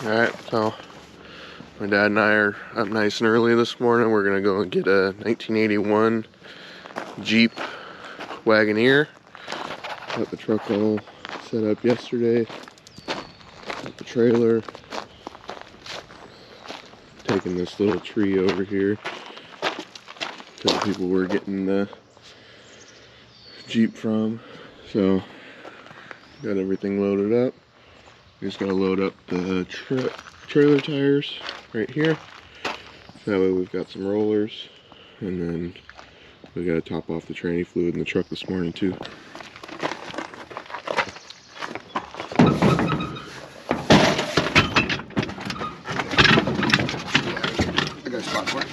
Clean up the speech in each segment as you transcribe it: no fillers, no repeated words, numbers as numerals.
Alright, so my dad and I are up nice and early this morning. We're gonna go and get a 1981 Jeep Wagoneer. Got the truck all set up yesterday. Got the trailer. Taking this little tree over here to the people we're getting the Jeep from. So got everything loaded up. We just gotta load up the trailer tires right here. That way we've got some rollers, and then we gotta top off the tranny fluid in the truck this morning too. I got a spot for it.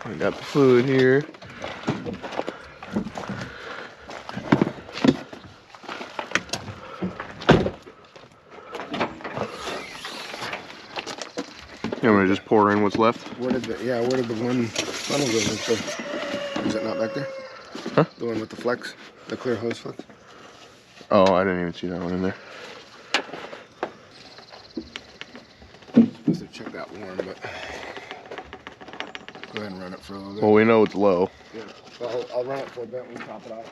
I got the fluid here. You want me to just pour in what's left? Where did the one funnel go into? Is it not back there? Huh? The one with the flex, the clear hose flex? Oh, I didn't even see that one in there. Supposed to check that warm, but go ahead and run it for a little bit. Well, we know it's low. Yeah. Well, I'll run it for a bit and top it off.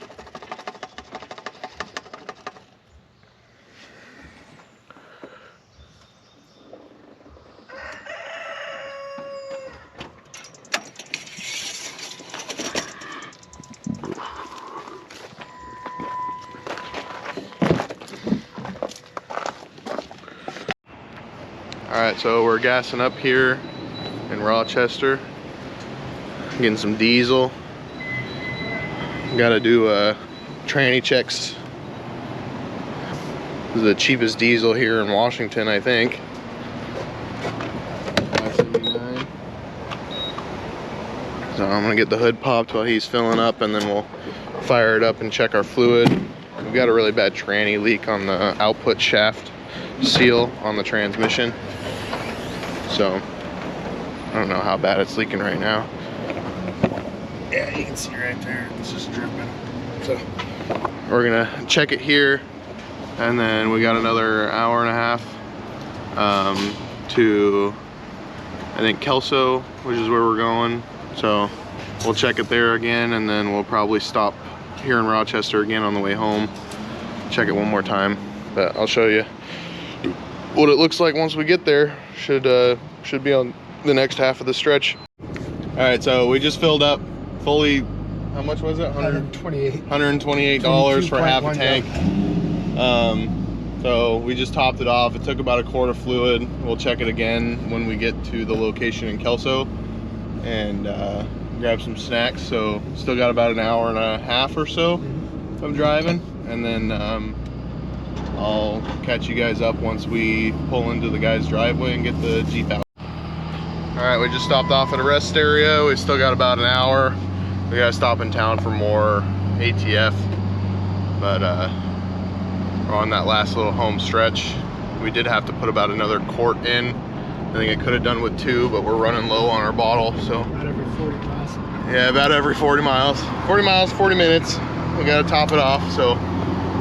Alright, so we're gassing up here in Rochester. Getting some diesel. Gotta do tranny checks. This is the cheapest diesel here in Washington, I think. $5.79. So I'm gonna get the hood popped while he's filling up, and then we'll fire it up and check our fluid. We've got a really bad tranny leak on the output shaft seal on the transmission. So I don't know how bad it's leaking right now. Yeah, you can see right there, it's just dripping. So we're gonna check it here, and then we got another hour and a half to, I think, Kelso, which is where we're going. So we'll check it there again, and then we'll probably stop here in Rochester again on the way home. Check it one more time, but I'll show you what it looks like once we get there. Should be on the next half of the stretch. All right, so we just filled up fully. How much was it? $128 for half a tank. So we just topped it off. It took about a quart of fluid. We'll check it again when we get to the location in Kelso and grab some snacks. So still got about an hour and a half or so of driving, and then I'll catch you guys up once we pull into the guy's driveway and get the Jeep out. All right, we just stopped off at a rest area. We still got about an hour. We gotta stop in town for more ATF, but we're on that last little home stretch. We did have to put about another quart in. I think I could have done with 2, but we're running low on our bottle, so. About every 40 miles. Yeah, about every 40 miles. 40 miles, 40 minutes. We gotta top it off, so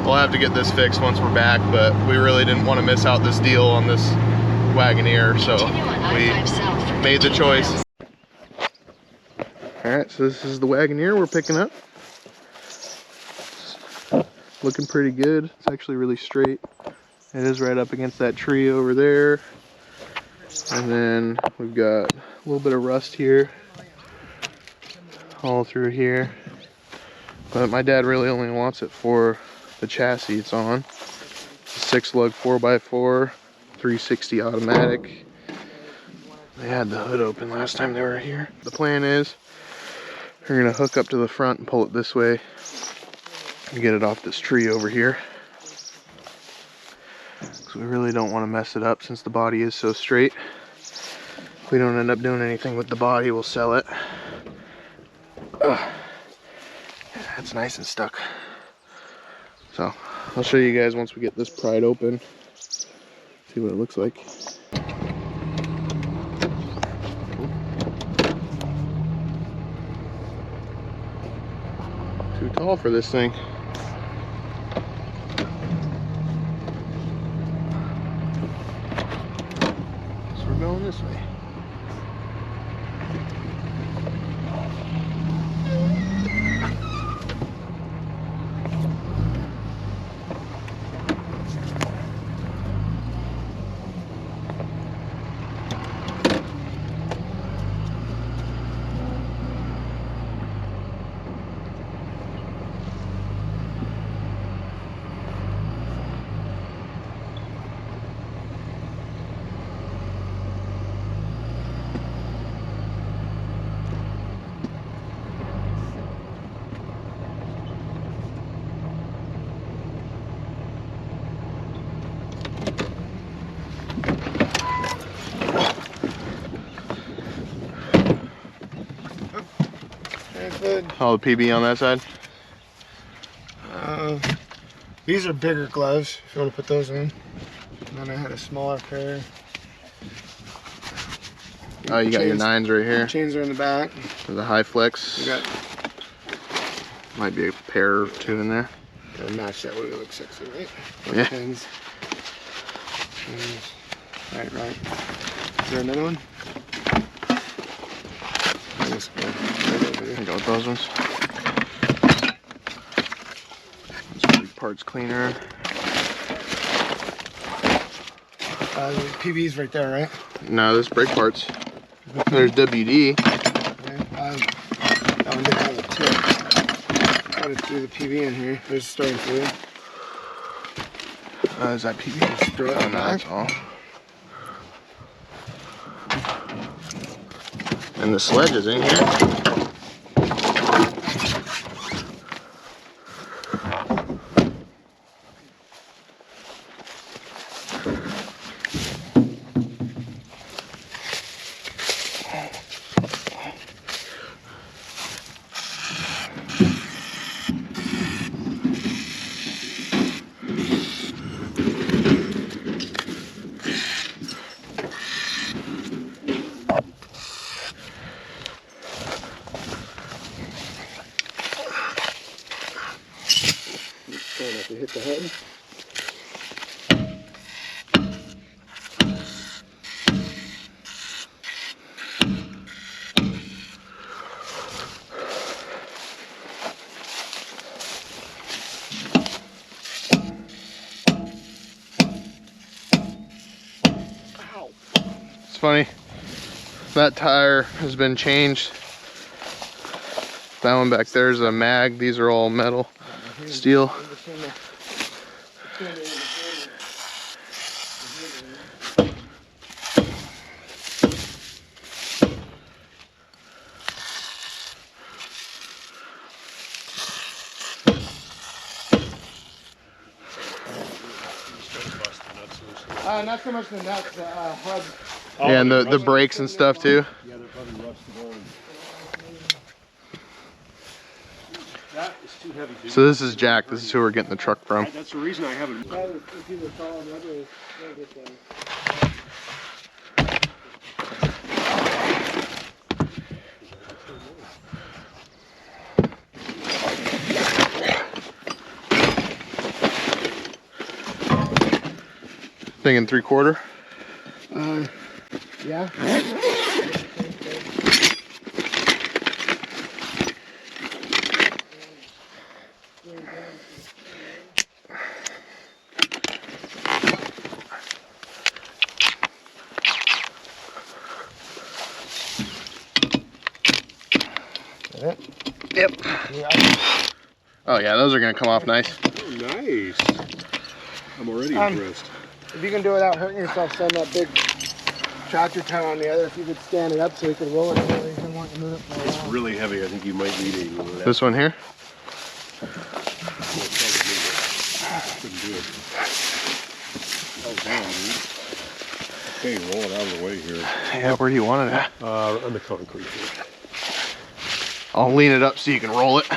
we'll have to get this fixed once we're back, but we really didn't want to miss out this deal on this Wagoneer, so we made the choice. Alright, so this is the Wagoneer we're picking up. Looking pretty good. It's actually really straight. It is right up against that tree over there. And then we've got a little bit of rust here, all through here. But my dad really only wants it for the chassis it's on. It's a 6-lug 4x4, 360 automatic. They had the hood open last time they were here. The plan is we're gonna hook up to the front and pull it this way. get it off this tree over here. Because we really don't want to mess it up since the body is so straight. If we don't end up doing anything with the body, we'll sell it. Ugh. Yeah, it's nice and stuck. So I'll show you guys once we get this pried open. See what it looks like. Too tall for this thing. So we're going this way. All the PB on that side? These are bigger gloves, if you want to put those in. And then I had a smaller pair. Oh, you got your 9s right here. Chains are in the back. There's a high flex. You got, might be a pair or 2 in there. gotta match that way, it looks sexy, right? Yeah. Things. Right. Is there another one? I got those ones. This parts cleaner. The PB's right there, right? No, this brake parts. There's WD. Okay. That one didn't have a tip. Got to throw the PB in here. There's starting fluid. Is that PB? Throw it Oh, in no, the that's back. all. And the sledge is in here. Try not to hit the head. Ow. It's funny. That tire has been changed. That one back there is a mag. These are all metal, steel. Not so much the nuts, the hub. Yeah, and the brakes and stuff too. Yeah, they're probably rusted on. That is too heavy, dude. So this is Jack. This is who we're getting the truck from. That's the reason I haven't. If you recall, the other is Thing in 3/4. yeah. Yep. Oh yeah, those are gonna come off nice. Oh, nice. I'm already impressed. If you can do it without hurting yourself, send that big tractor tire on the other. If you could stand it up so you could roll it whenever you can want to move it for a It's while. really heavy. I think you might need a. This one here. Yeah, Couldn't do it. Oh, damn, dude. Okay, roll it out of the way here. Yeah, where do you want it at? On the concrete here. I'll lean it up so you can roll it.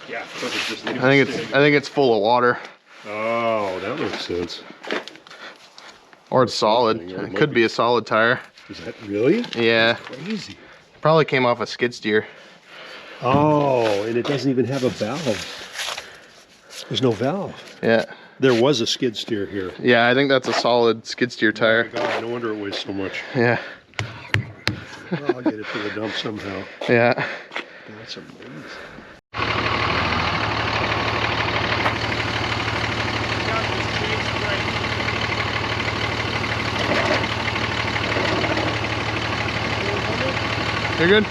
Yeah, perfect. Just leave I think it's full of water. Oh, that makes sense. Or it's solid. It could be a solid tire. Is that really? Yeah. Crazy. Probably came off a skid steer. Oh, and it doesn't even have a valve. There's no valve. Yeah. There was a skid steer here. Yeah, I think that's a solid skid steer tire. Oh my God, no wonder it weighs so much. Yeah. Well, I'll get it to the dump somehow. Yeah. That's amazing. You're good?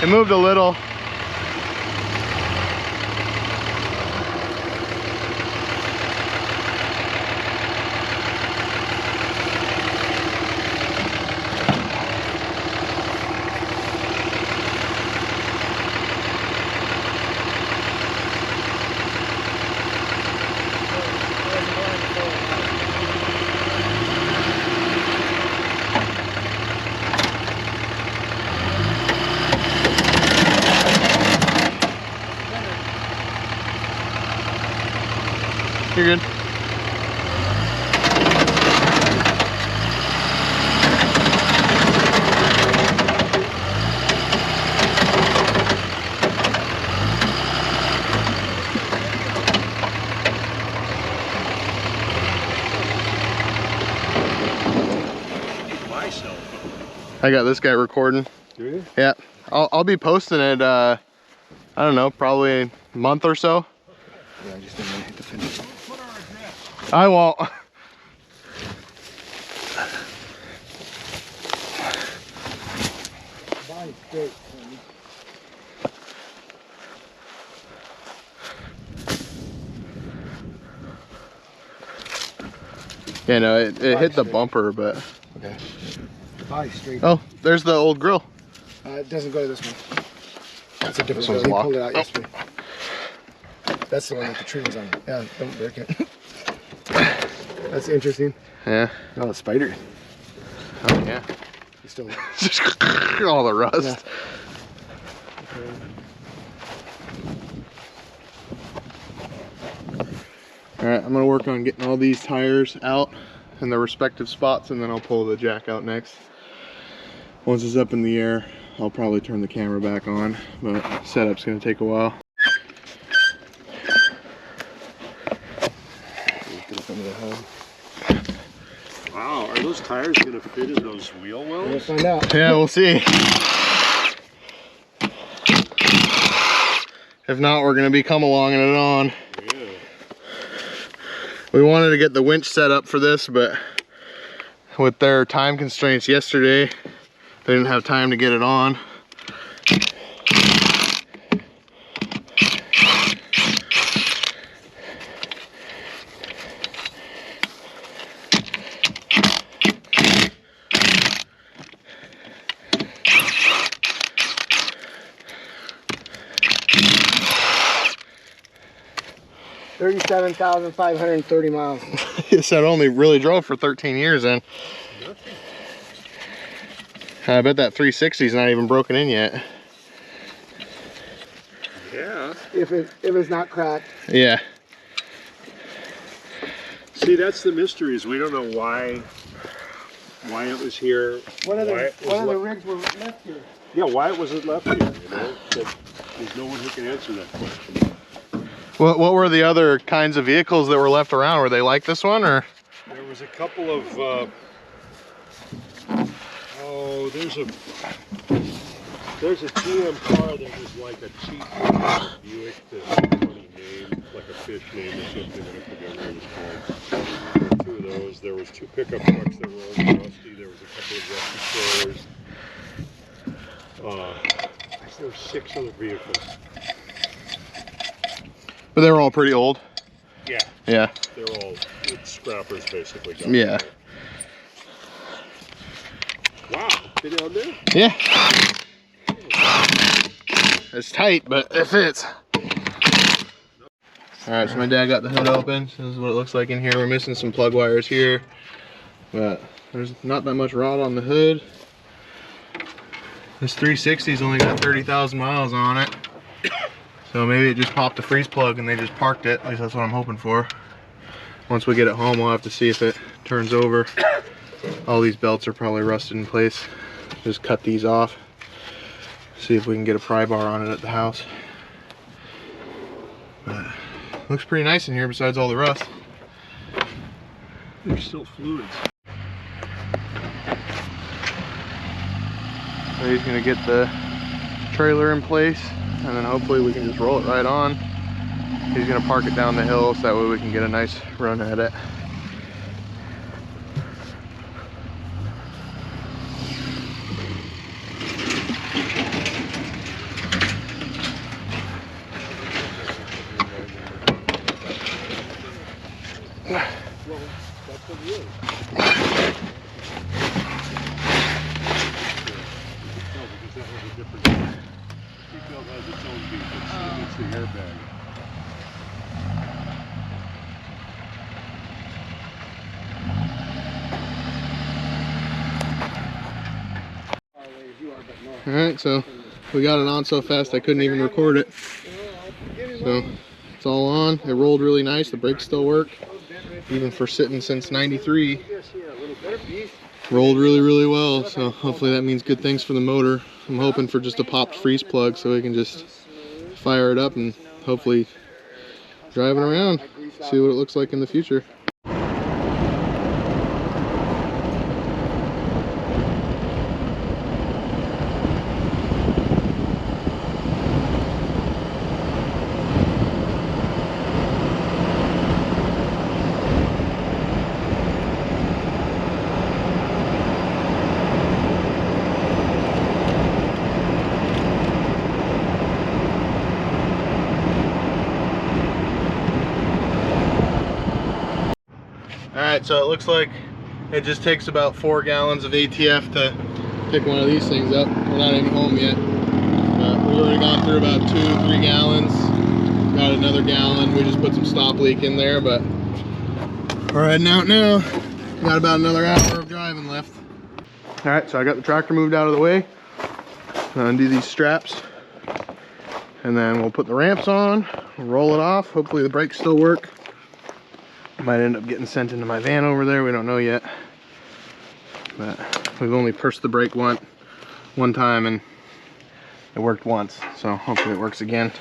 It moved a little. You're good. I got this guy recording. Do you? Yeah, I'll be posting it. I don't know, probably a month or so. Yeah, I just didn't want to hit the finish. I won't. Body straight. Yeah, no, it hit the bumper, but. Okay. Body straight. Oh, there's the old grill. It doesn't go to this one. That's a different This one's grill. He locked. pulled it out Oh. yesterday. That's the one that the tree was on. Yeah, don't break it. That's interesting. Yeah. Oh, a spider. Oh, yeah. He's still. Just all the rust. Yeah. All right, I'm gonna work on getting all these tires out in their respective spots, and then I'll pull the jack out next. Once it's up in the air, I'll probably turn the camera back on, but setup's gonna take a while. Get up under the hub. Wow, are those tires going to fit in those wheel We'll wells? find out. Yeah, we'll see. If not, we're gonna be come along and it on. Yeah. We wanted to get the winch set up for this, but with their time constraints yesterday, they didn't have time to get it on. $37,530 miles. Yes, I only really drove for 13 years then. I bet that 360 is not even broken in yet. Yeah. If it's not cracked. Yeah. See, that's the mystery, is we don't know why it was here. One of why the it was rigs were left here. Yeah, why was it left here, you know? There's no one who can answer that question. What were the other kinds of vehicles that were left around? Were they like this one, or? There was a couple of, there's a GM car that was like a cheap Buick that had a funny name, like a fish name or something, I forget what it was called. There were two of those. There was two pickup trucks that were old rusty. There was a couple of rusty trailers. There were 6 other vehicles. But they were all pretty old. Yeah. Yeah. They're all scrappers, basically. Yeah. Wow. Fit on there? Yeah. It's tight, but it fits. Alright, so my dad got the hood open. So this is what it looks like in here. We're missing some plug wires here, but there's not that much rod on the hood. This 360's only got 30,000 miles on it. So maybe it just popped a freeze plug and they just parked it. At least that's what I'm hoping for. Once we get it home, we'll have to see if it turns over. All these belts are probably rusted in place. Just cut these off. See if we can get a pry bar on it at the house. But looks pretty nice in here besides all the rust. There's still fluids. So he's gonna get the trailer in place and then hopefully we can just roll it right on. He's gonna park it down the hill so that way we can get a nice run at it. Well, that's what it is. No, because that was a different seatbelt has its own beep. It's the airbag. Alright, so we got it on so fast I couldn't even record it. So it's all on. It rolled really nice. The brakes still work. Even for sitting since '93. Rolled really well. So hopefully that means good things for the motor. I'm hoping for just a popped freeze plug so we can just fire it up and hopefully drive it around. See what it looks like in the future. Alright, so it looks like it just takes about 4 gallons of ATF to pick one of these things up. We're not even home yet. We've already gone through about 2-3 gallons. Got another gallon. We just put some stop leak in there, but we're heading out now. Got about another hour of driving left. Alright, so I got the tractor moved out of the way. Undo these straps. And then we'll put the ramps on, roll it off. Hopefully the brakes still work. Might end up getting sent into my van over there, we don't know yet. But we've only pushed the brake one time and it worked once, so hopefully it works again.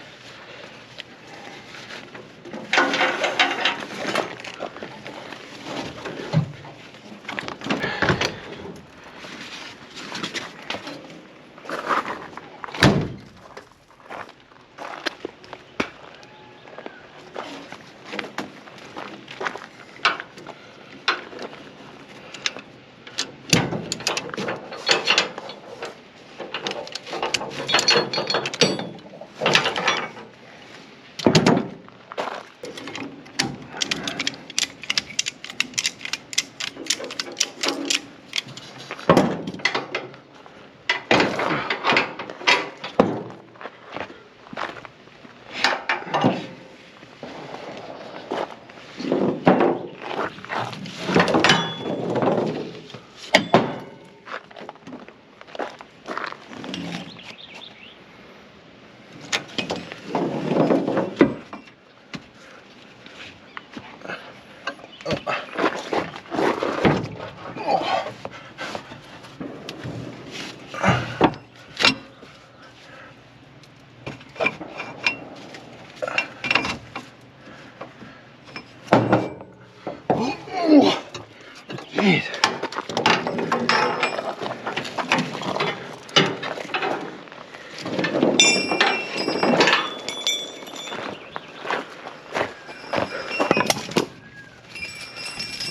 Jeez.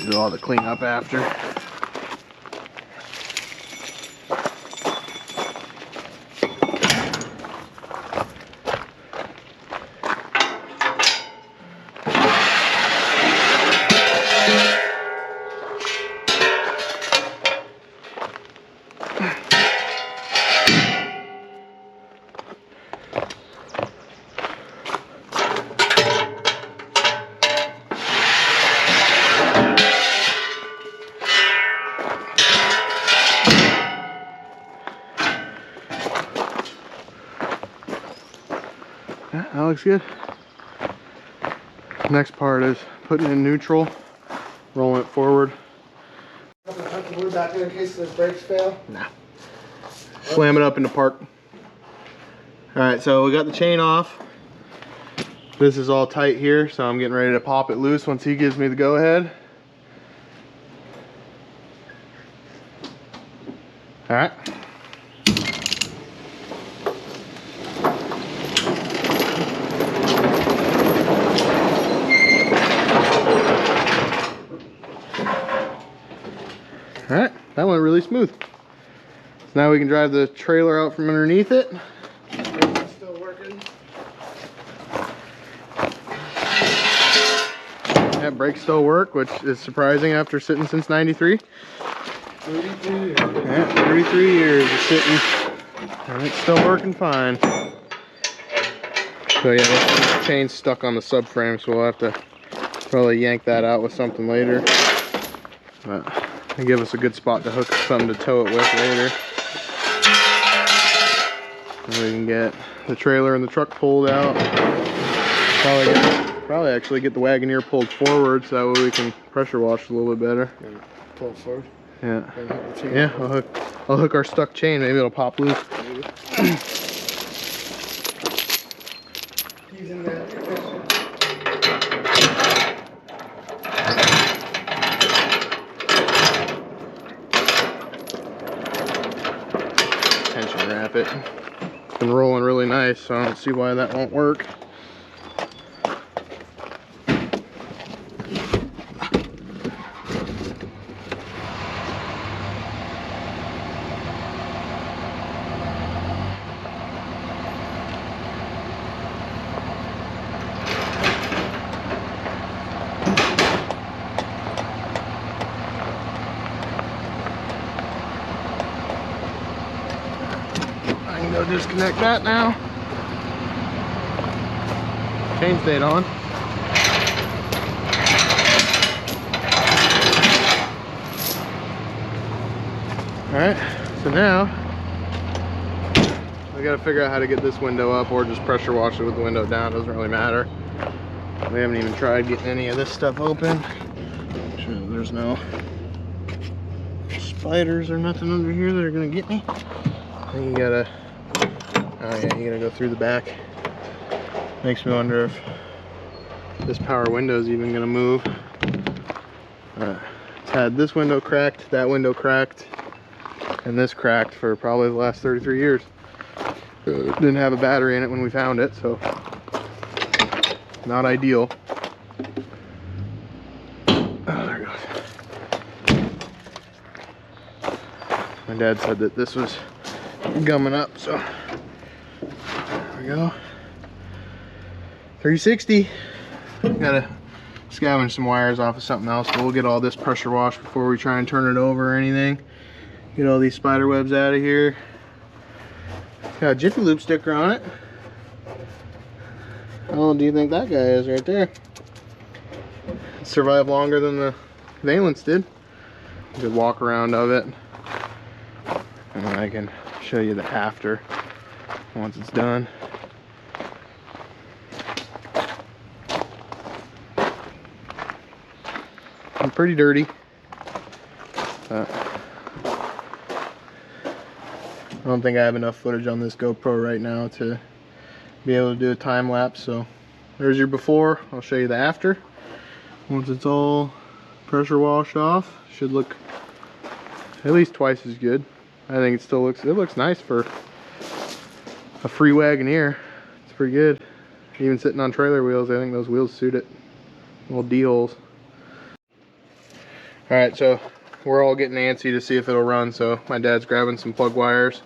Do all the cleanup after. Yeah, that looks good. Next part is putting it in neutral, rolling it forward. Put the wood back in case the brakes fail. Nah. Slam it up into park. Alright, so we got the chain off. This is all tight here, so I'm getting ready to pop it loose once he gives me the go ahead. Alright. Alright, that went really smooth. So now we can drive the trailer out from underneath it. It's still working. Yeah, brakes still work, which is surprising after sitting since '93. 33 years. Yeah, 33 years of sitting, and it's still working fine. So yeah, this chain's stuck on the subframe, so we'll have to probably yank that out with something later. But it'll give us a good spot to hook something to tow it with later. And we can get the trailer and the truck pulled out. Probably actually get the Wagoneer pulled forward so that way we can pressure wash a little bit better. Pull it forward. Yeah. Yeah, I'll hook our stuck chain. Maybe it'll pop loose. Using that. Tension wrap it. It's been rolling really nice, so I don't see why that won't work. I can go disconnect that now. Chain stayed on. Alright, so now we gotta figure out how to get this window up or just pressure wash it with the window down. Doesn't really matter. We haven't even tried getting any of this stuff open. Make sure that there's no spiders or nothing under here that are gonna get me. Then you gotta, oh yeah, you gotta go through the back. Makes me wonder if this power window is even gonna move. It's had this window cracked, that window cracked, and this cracked for probably the last 33 years. Didn't have a battery in it when we found it, so not ideal. Oh, there it goes. My dad said that this was gumming up, so there we go. 360. Gotta scavenge some wires off of something else, but we'll get all this pressure washed before we try and turn it over or anything. Get all these spider webs out of here. Got a Jiffy Lube sticker on it. How old do you think that guy is right there? It survived longer than the Valence did. Good walk around of it. And I can show you the after once it's done. I'm pretty dirty. I don't think I have enough footage on this GoPro right now to be able to do a time lapse, so there's your before. I'll show you the after. Once it's all pressure washed off, should look at least twice as good. I think it still looks nice for a free Wagoneer. It's pretty good. Even sitting on trailer wheels, I think those wheels suit it. Little D-holes. Alright, so we're all getting antsy to see if it'll run, so my dad's grabbing some plug wires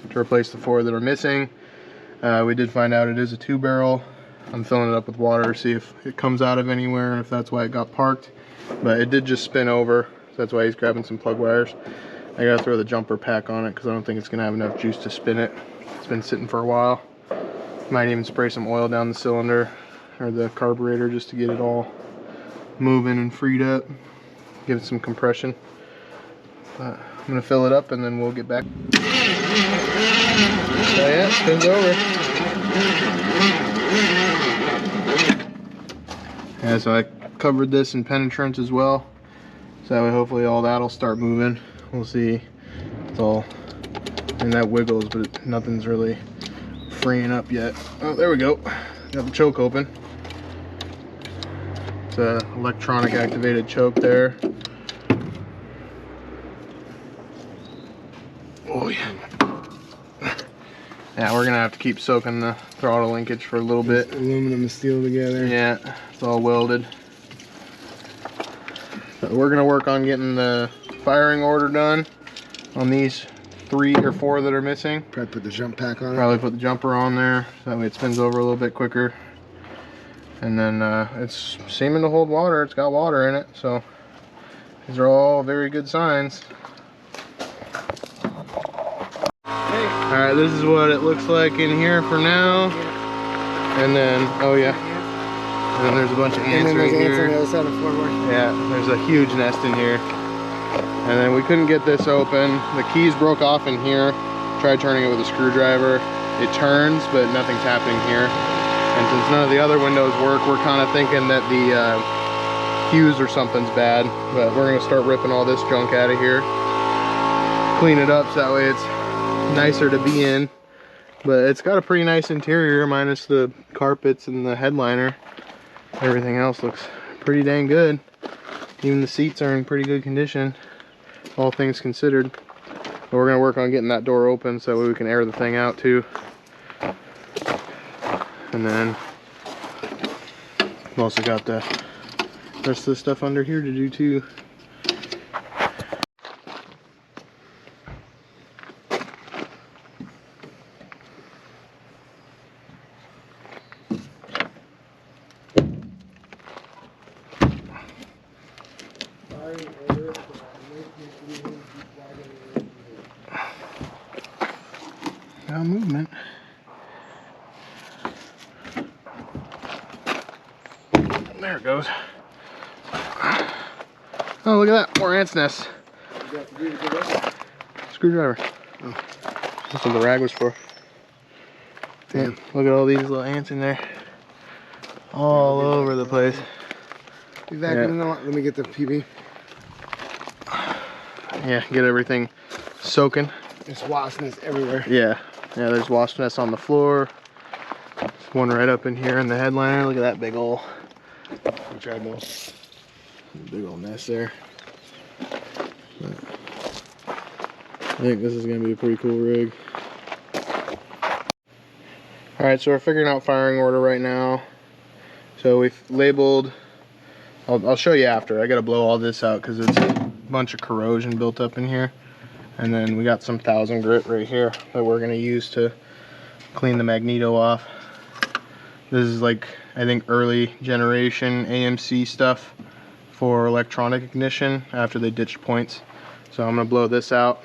to replace the 4 that are missing. We did find out it is a 2-barrel. I'm filling it up with water to see if it comes out of anywhere and if that's why it got parked. But it did just spin over, so that's why he's grabbing some plug wires. I gotta throw the jumper pack on it because I don't think it's gonna have enough juice to spin it. It's been sitting for a while. Might even spray some oil down the cylinder or the carburetor just to get it all moving and freed up. Give it some compression. But I'm gonna fill it up and then we'll get back. Oh yeah, it spins over. Yeah, so I covered this in penetrant as well. So that way hopefully all that'll start moving. We'll see. It's all, and that wiggles, but nothing's really freeing up yet. Oh, there we go. Got the choke open. It's an electronic activated choke there. Oh yeah. Yeah, we're gonna have to keep soaking the throttle linkage for a little bit. Aluminum and steel together. Yeah, it's all welded. So we're gonna work on getting the firing order done on these 3 or 4 that are missing. Probably put the jump pack on it. Probably put the jumper on there, so that way it spins over a little bit quicker. And then it's seeming to hold water. It's got water in it, so these are all very good signs. Alright, this is what it looks like in here for now. And then, oh yeah. And then there's a bunch of ants right here. On the other side of the floorboard. Yeah, there's a huge nest in here. And then we couldn't get this open. The keys broke off in here. Tried turning it with a screwdriver. It turns, but nothing's happening here. And since none of the other windows work, we're kind of thinking that the fuse or something's bad. But we're gonna start ripping all this junk out of here. Clean it up so that way it's nicer to be in. But it's got a pretty nice interior minus the carpets and the headliner. Everything else looks pretty dang good. Even the seats are in pretty good condition, all things considered. But we're gonna work on getting that door open so that way we can air the thing out too. And then we've also got the rest of the stuff under here to do too. Now movement. There it goes. Oh, look at that, more ants nests. Screwdriver. Oh. That's what the rag was for. Damn, look at all these little ants in there. All over the place. Exactly. Yeah. Let me get the PB. Yeah, get everything soaking. There's wasp nests everywhere. Yeah, there's wasp nests on the floor. There's one right up in here in the headliner. Look at that big ol' treadmill. Big ol' nest there. But I think this is gonna be a pretty cool rig. Alright, so we're figuring out firing order right now. So we've labeled, I'll show you after. I gotta blow all this out because it's a bunch of corrosion built up in here. And then we got some 1000 grit right here that we're gonna use to clean the magneto off. This is like, I think, early generation AMC stuff for electronic ignition after they ditched points. So I'm gonna blow this out.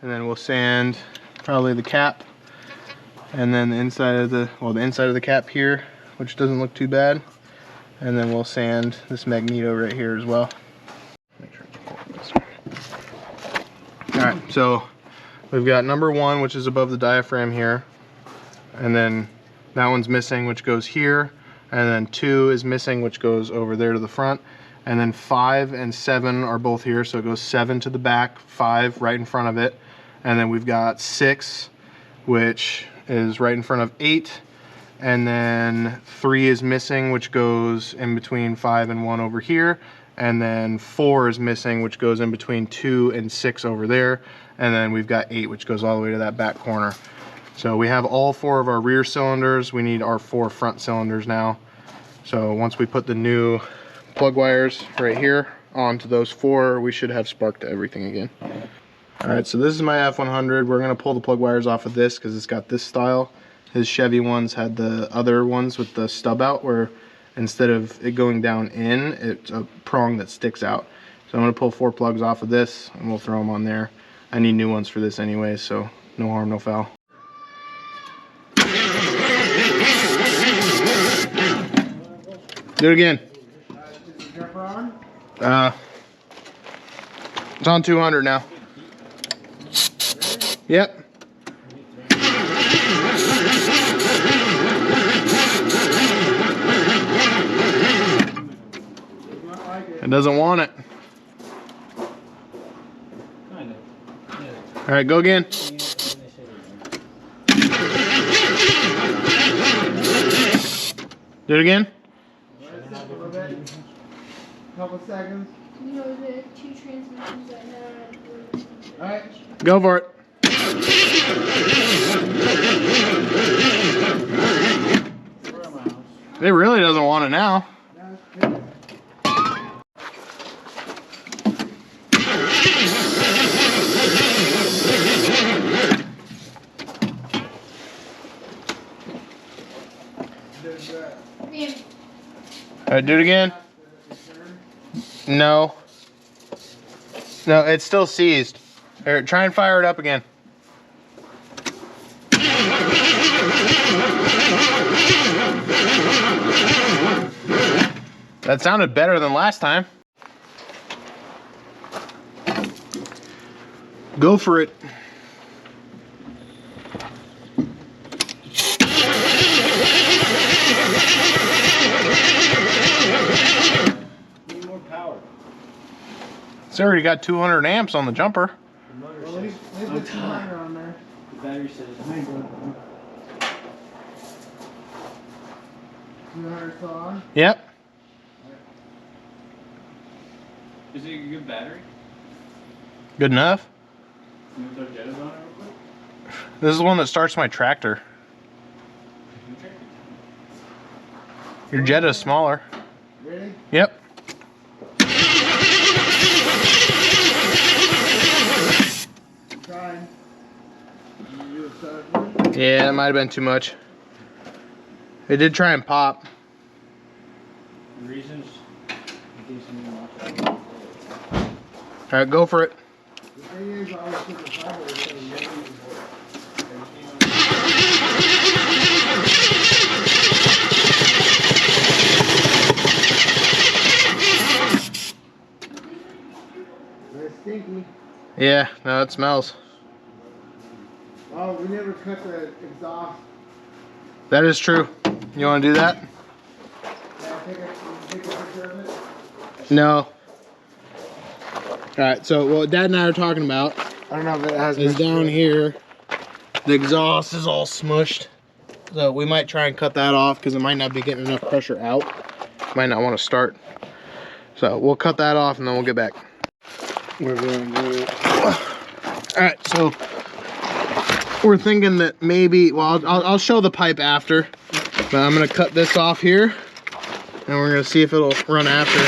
And then we'll sand probably the cap and then the inside of the, well, the inside of the cap here, which doesn't look too bad. And then we'll sand this magneto right here as well. Make sure this one. All right, so we've got number 1, which is above the diaphragm here. And then that one's missing, which goes here. And then 2 is missing, which goes over there to the front. And then 5 and 7 are both here, so it goes 7 to the back, 5 right in front of it. And then we've got 6, which is right in front of 8. And then 3 is missing, which goes in between 5 and 1 over here. And then 4 is missing, which goes in between 2 and 6 over there. And then we've got 8, which goes all the way to that back corner. So we have all 4 of our rear cylinders. We need our 4 front cylinders now. So once we put the new plug wires right here onto those 4, we should have spark to everything again. All right, so this is my F100. We're gonna pull the plug wires off of this because it's got this style. His Chevy ones had the other ones with the stub out where instead of it going down in, it's a prong that sticks out. So I'm gonna pull 4 plugs off of this and we'll throw them on there. I need new ones for this anyway, so no harm, no foul. Do it again. It's on 200 now. Yep. It doesn't want it. All right, go again. Do it again. Couple seconds. You know the two transmissions that had. Alright. Go for it. It really doesn't want it now. All right, do it again. No. No, it's still seized. Here, try and fire it up again. That sounded better than last time. Go for it. Need more power. It's already got 200 amps on the jumper. The motor Well, says leave the 200 on there. the battery says 200 still on? Yep. Is it a good battery? Good enough. Can we throw Jettas on it real quick? This is the one that starts my tractor. Your Jetta's smaller. Ready? Yep. Trying. Yeah, that might have been too much. It did try and pop. Reasons? In case you need to watch it. All right, go for it. The thing is, I always put the fiber in the main board. Very stinky. Yeah, no, it smells. Oh, we never cut the exhaust. That is true. You want to do that? Take a picture of it. No. All right, so what Dad and I are talking about I don't know if it has. is down here. The exhaust is all smushed. So we might try and cut that off because it might not be getting enough pressure out. Might not want to start. So we'll cut that off and then we'll get back. We're going to do it. All right, so we're thinking that maybe, well, I'll show the pipe after, but I'm gonna cut this off here and we're gonna see if it'll run after.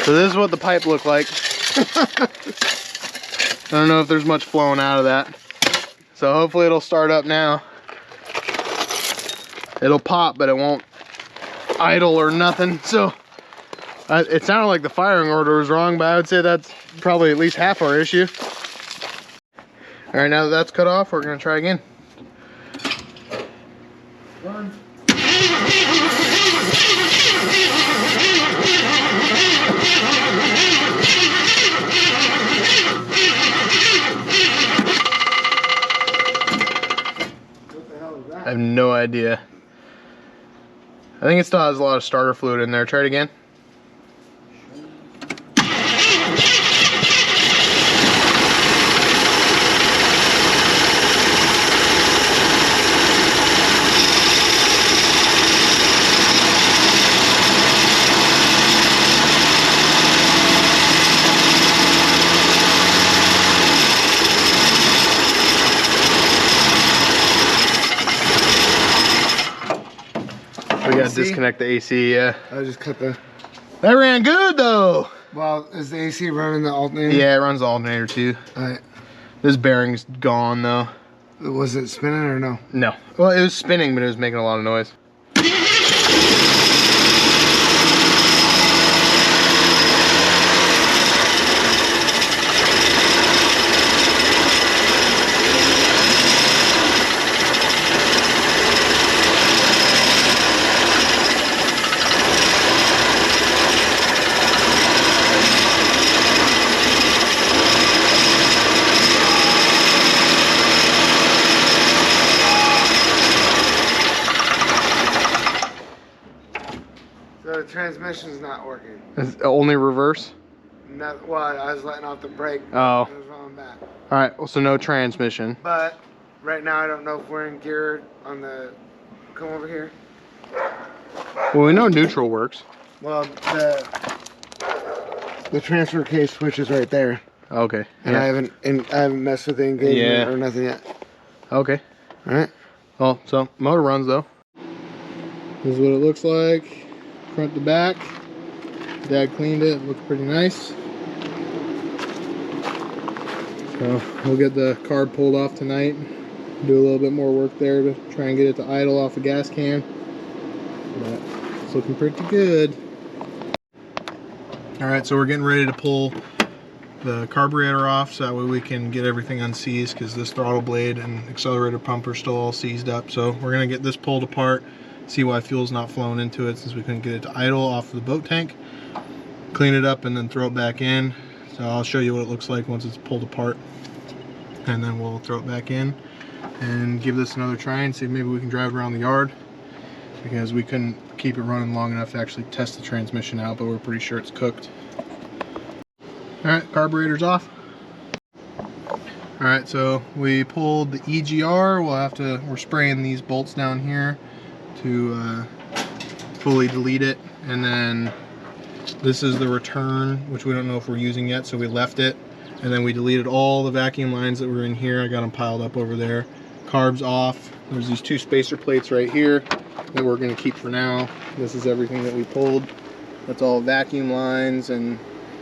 So this is what the pipe looked like. I don't know if there's much flowing out of that. So hopefully it'll start up now. It'll pop, but it won't idle or nothing. So it sounded like the firing order was wrong, but I would say that's probably at least half our issue. All right, now that that's cut off, we're gonna try again. Run. What the hell is that? I have no idea. I think it still has a lot of starter fluid in there. Try it again. We gotta disconnect the AC, yeah. I just cut the. That ran good though. Well, is the AC running the alternator? Yeah, it runs the alternator too. Alright. This bearing's gone though. Was it spinning or no? No. Well, it was spinning, but it was making a lot of noise. transmission's not working. Is it only reverse? No, well, I was letting off the brake. Oh. It was rolling back. All right. Well, so no transmission. But right now, I don't know if we're in gear on the. Come over here. Well, we know neutral works. Well, the transfer case switch is right there, Okay. and I haven't messed with the engagement or nothing yet. Okay. All right. Well, so motor runs though. This is what it looks like, front to back. Dad cleaned it. Looks pretty nice. So we'll get the carb pulled off tonight. Do a little bit more work there to try and get it to idle off a gas can. But it's looking pretty good. All right, so we're getting ready to pull the carburetor off so that way we can get everything unseized, because this throttle blade and accelerator pump are still all seized up. So we're gonna get this pulled apart, see why fuel's not flowing into it since we couldn't get it to idle off the boat tank, clean it up, and then throw it back in. So I'll show you what it looks like once it's pulled apart, and then we'll throw it back in and give this another try and see if maybe we can drive it around the yard, because we couldn't keep it running long enough to actually test the transmission out, but we're pretty sure it's cooked. All right, carburetor's off. All right, so we pulled the EGR. We're spraying these bolts down here to fully delete it, and then this is the return, which we don't know if we're using yet, so we left it, and then we deleted all the vacuum lines that were in here. I got them piled up over there. Carb's off. There's these two spacer plates right here that we're going to keep for now. This is everything that we pulled. That's all vacuum lines and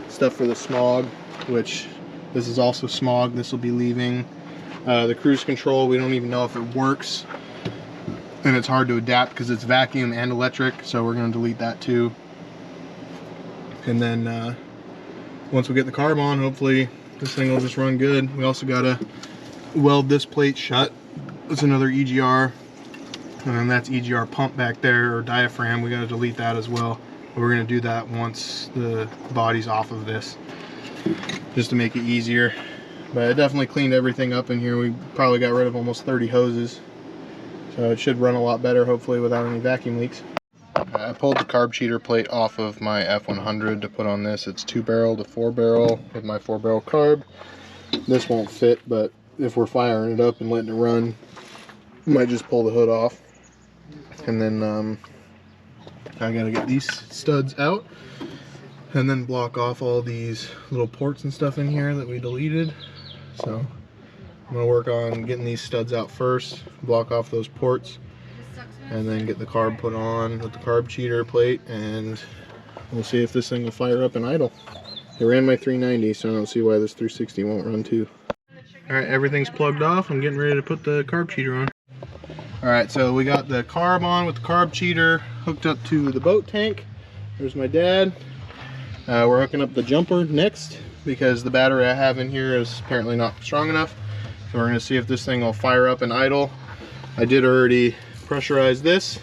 stuff for the smog, which this is also smog. This will be leaving. The cruise control, we don't even know if it works, and it's hard to adapt because it's vacuum and electric, so we're going to delete that too. And then once we get the carb on, hopefully this thing will just run good. We also got to weld this plate shut. It's another EGR, and then that's EGR pump back there, or diaphragm. We got to delete that as well. We're going to do that once the body's off of this, just to make it easier. But I definitely cleaned everything up in here. We probably got rid of almost 30 hoses, so it should run a lot better, hopefully without any vacuum leaks. I pulled the carb cheater plate off of my F100 to put on this. It's 2-barrel to 4-barrel with my 4-barrel carb. This won't fit, but if we're firing it up and letting it run, might just pull the hood off. And then I gotta get these studs out and then block off all these little ports and stuff in here that we deleted. So I'm gonna work on getting these studs out first, block off those ports, and then get the carb put on with the carb cheater plate, and we'll see if this thing will fire up and idle. It ran my 390, so I don't see why this 360 won't run too. Alright, everything's plugged off. I'm getting ready to put the carb cheater on. Alright, so we got the carb on with the carb cheater hooked up to the boat tank. There's my dad. We're hooking up the jumper next, because the battery I have in here is apparently not strong enough. So we're going to see if this thing will fire up and idle. I did already pressurize this,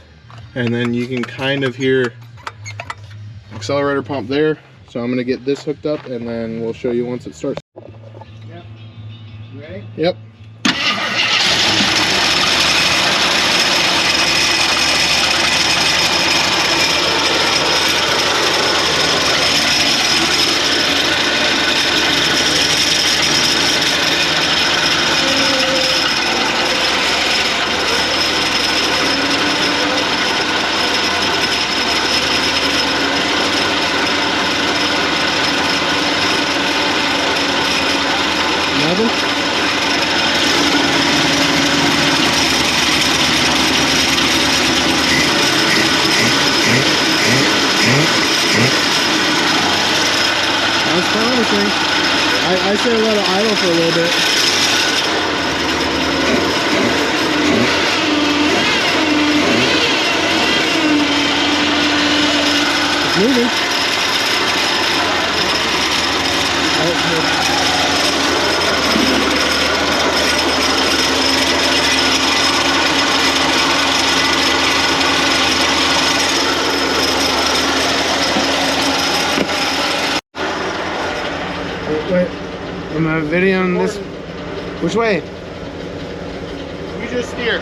and then you can kind of hear accelerator pump there. So I'm going to get this hooked up, and then we'll show you once it starts. Yep. You ready? Yep. Nothing? That's promising. I say let it idle for a little bit. It's moving. Wait, am I videoing this? Which way? You just steer.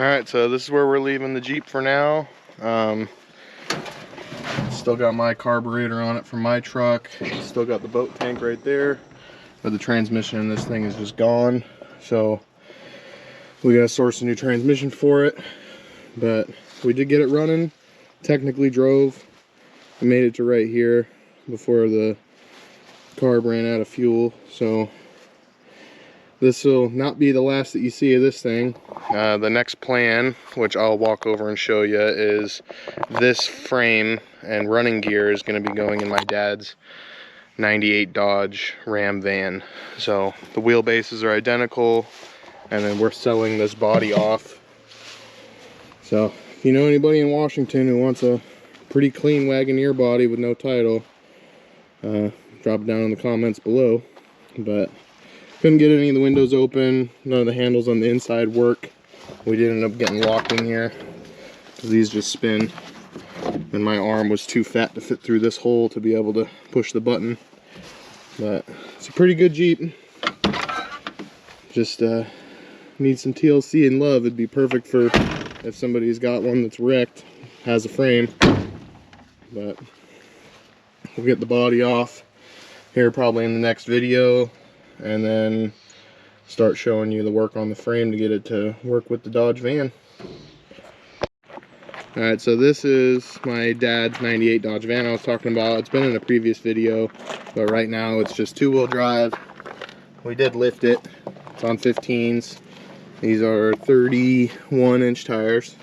Alright, so this is where we're leaving the Jeep for now. Still got my carburetor on it from my truck. Still got the boat tank right there. But the transmission in this thing is just gone. So we gotta source a new transmission for it. But we did get it running. Technically drove. We made it to right here before the carb ran out of fuel. So this will not be the last that you see of this thing. The next plan, which I'll walk over and show you, is this frame and running gear is going to be going in my dad's 98 Dodge Ram van. So the wheelbases are identical, and then we're selling this body off. So if you know anybody in Washington who wants a pretty clean Wagoneer body with no title, drop it down in the comments below. But couldn't get any of the windows open, none of the handles on the inside work. We did end up getting locked in here because these just spin, and my arm was too fat to fit through this hole to be able to push the button. But it's a pretty good Jeep. Just needs some TLC and love. It'd be perfect for if somebody's got one that's wrecked, has a frame. But we'll get the body off here probably in the next video, and then start showing you the work on the frame to get it to work with the Dodge van. Alright, so this is my dad's 98 Dodge van I was talking about. It's been in a previous video, but right now it's just two-wheel drive. We did lift it. It's on 15s. These are 31-inch tires.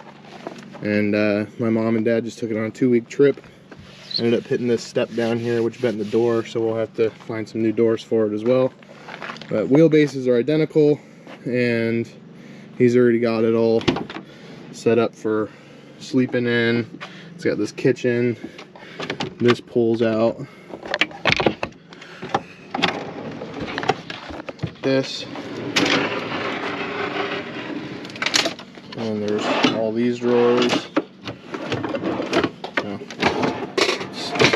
And my mom and dad just took it on a 2-week trip. Ended up hitting this step down here, which bent the door, so we'll have to find some new doors for it as well. But wheelbases are identical, and he's already got it all set up for sleeping in. It's got this kitchen. This pulls out. This. And there's all these drawers.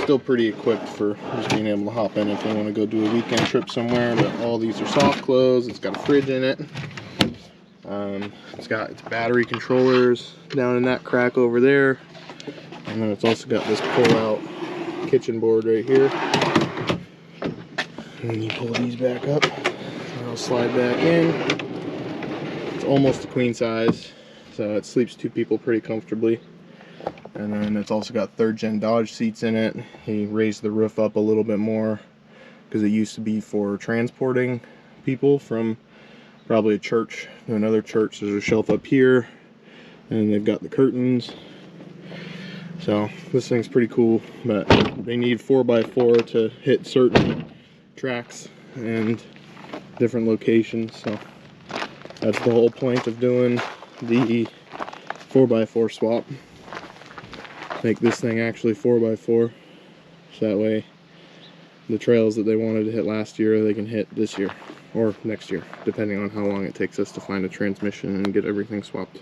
Still pretty equipped for just being able to hop in if they want to go do a weekend trip somewhere. But all these are soft close. It's got a fridge in it. It's got its battery controllers down in that crack over there, and then it's also got this pull-out kitchen board right here. And then you pull these back up, and I'll slide back in. It's almost a queen size, so it sleeps 2 people pretty comfortably. And then it's also got 3rd gen Dodge seats in it. He raised the roof up a little bit more because it used to be for transporting people from probably a church to another church. There's a shelf up here, and they've got the curtains. So this thing's pretty cool, but they need 4x4 to hit certain tracks and different locations. So that's the whole point of doing the 4x4 swap. Make this thing actually 4x4, so that way the trails that they wanted to hit last year they can hit this year or next year, depending on how long it takes us to find a transmission and get everything swapped.